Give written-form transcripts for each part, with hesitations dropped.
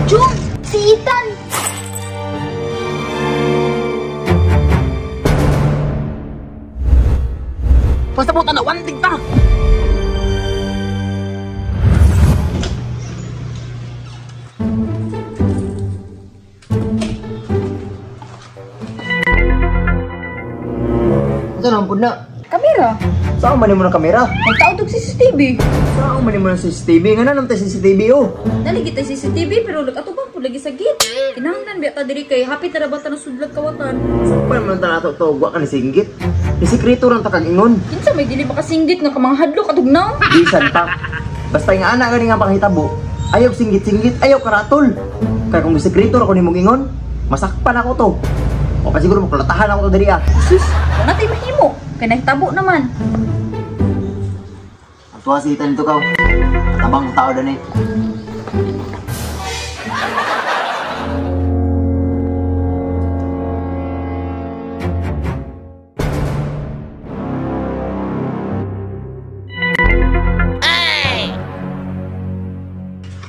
Jung! Si Ethan! Pasabutan na, wanting ta! Saan po na? Kamera! Saan man mo ng kamera? Magtaod og CCTV! Saan man mo ng CCTV? Nga na naman tayo CCTV oh! Naligit tayo CCTV pero atubang po lagi sa gate. Kinahanglan biya ta diri kay hapit na rabata ng sudlag kawatan. Saan pa naman ta nato ito? Huwag ka ni singgit. Ni sikreto lang takag ingon. Kinsa may dili makasinggit nga kamanghadlok atugnaw? Bisan pa. Basta nga anak gani nga panghitabo. Ayaw singgit-singgit, ayaw karatol. Kaya kung sikreto ako ni mong ingon, masakpan ako to. O pa siguro makulatahan ako to diri ah. Sus, wala tayo mahimo. Kaya nahitabo naman. Tuwa si Ethan ito ka. Tabang tao doon eh.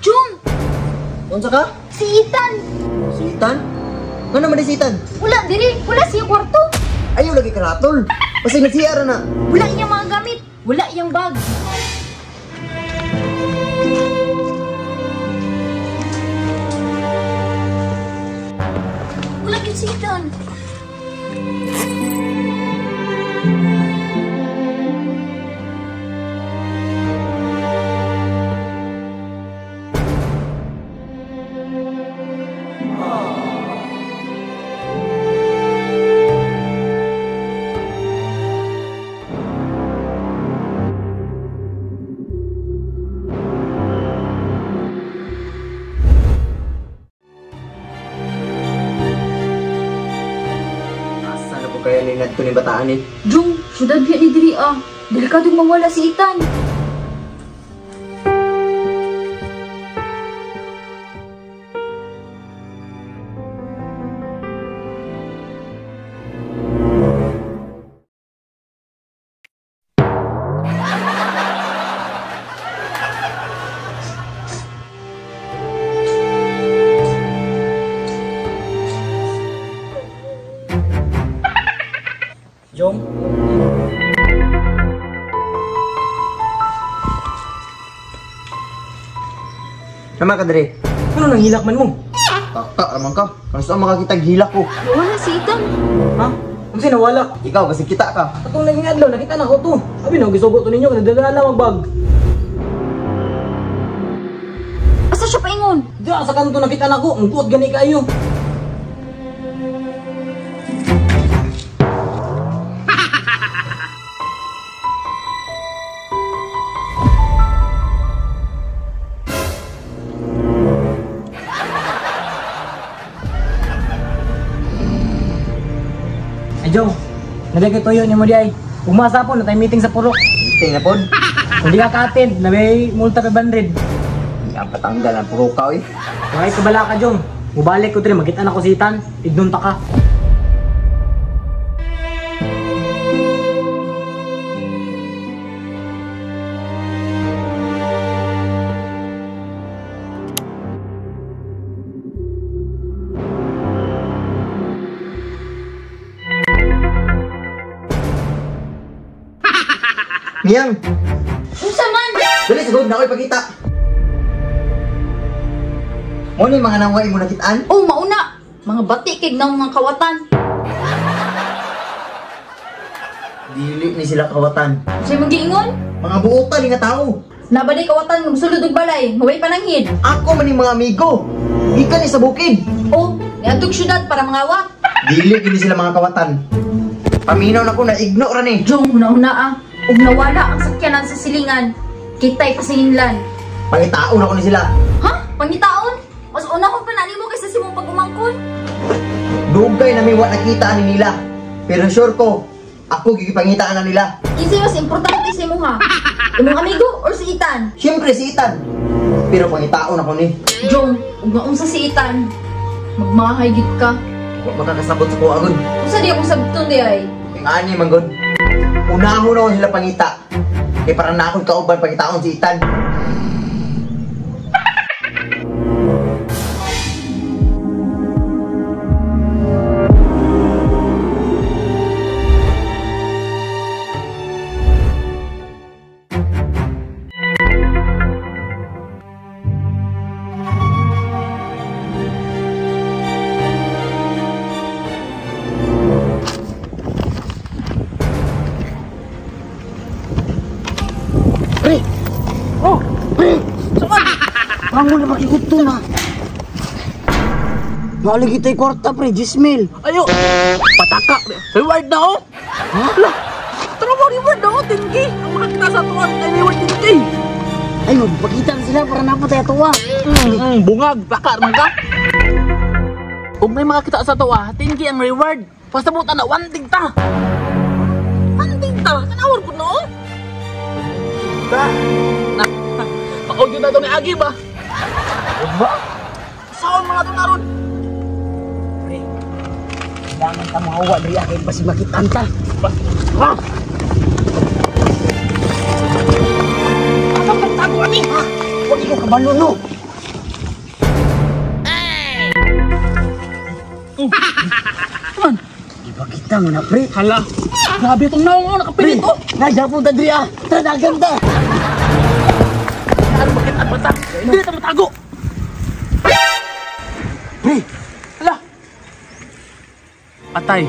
Jung! Unsa ka? Si Ethan! Si Ethan? Nga naman si Ethan? Wala diri, wala siya kwarto. Ayaw lagi karatol. Kasi nagsiyara na. Wala iyang mga gamit. Wala iyang bag. Wala yun si Ethan. Kaya ninad ko ni bataan eh. Jung, syudad biya ni diri ah. Delikadong mawala si Ethan. Jong? Nama ka dere? Ano nang hilak man mo? Taka naman ka. Kung saan makakitag hilak ko? Wala si Ethan. Ha? Kung sino nawala? Ikaw kasi kita ka. Atong naging adlaw, nakita na ko to. Sabi na, gisugo to ninyo, kadadala magbag. Asa siya paingon? Diyan sa kanto nakita na ko, ang kuot gani kayo. Joe, nalagay toyo ni mo di ay. Umasa po na tayo meeting sa purok. Meeting na po? Kung di ka ka-attend, na may multa 500. Hindi ang patanggal ang purok ka eh. Okay, kabala ka Joe. Mubalik ko ito rin, magkita na ko si Ethan. Ignunta ka. Niyang! Unsa man? Dali, sigod na ako'y pagkita! Mo ni mga nangway mo nakitaan? Oh, mauna. Mga batikig ng mga kawatan. Dili ni sila kawatan. Siya mag-iingon? Mga buutan ni nga tao. Nabaday kawatan ng sulod og balay. Huway pananghid. Ako man yung mga amigo. Gikan ni sa bukid. Oh, niadtog syudad para mangawat. Dili gini sila mga kawatan. Paminaw na ko na ignore ni. Jong, una-una ah. Ug nawala ang sakyanan sa silingan. Kitay pasinginlan. Pangitaon ako ni sila. Ha? Pangitaon? Mas una ko pa mo kaysa si mong pag-umangkon. Dugay na may wa nakita ni nila. Pero sure ko, ako gigipangitaan na nila. Kinsa mas importante sa imo ha? Imong amigo or si Ethan? Siyempre si Ethan. Pero pangitaon ako ni. Jong, ug naunsa si Ethan? Magmahay gid ka. Wa makakasabot sa kuha agad. Unsa di akong sabton di ay? Ingani man gud. Unahon ako sila pangita. Kaya parang na akong kauban pangitaon si Ethan. Bangon na makikuto na. Maulig ito'y kwarta pre, 10,000. Ayo. Pataka. Reward na oh. Hala. Tara mo reward na oh, tinggi. Ang makakita sa tuwan kay reward tinggi. Ay, magpakita na sila para napatay ato ah. Bungag, takar man ka. Kung may makakita sa tuwa, tinggi ang reward. Pasabutan na, wanting ta. Wanting ta? Kanawar po no? Ta. Paugyo na ito ni Agi ba? Ba? Saan mga ito naroon? Pre, kailangan ka mahawa dari akin basi makitaan ta. Ha? Ano kang tago ani? Ha? Huwag ikaw kabalo no. Man, Di ba kita mo na pre? hala. Grabe itong naong ako, nakapilit to. Nagyapon ta diri ah. Tadagan ta. Ano bakit ang bata? Hindi na matago. Pre, Hala. Patay.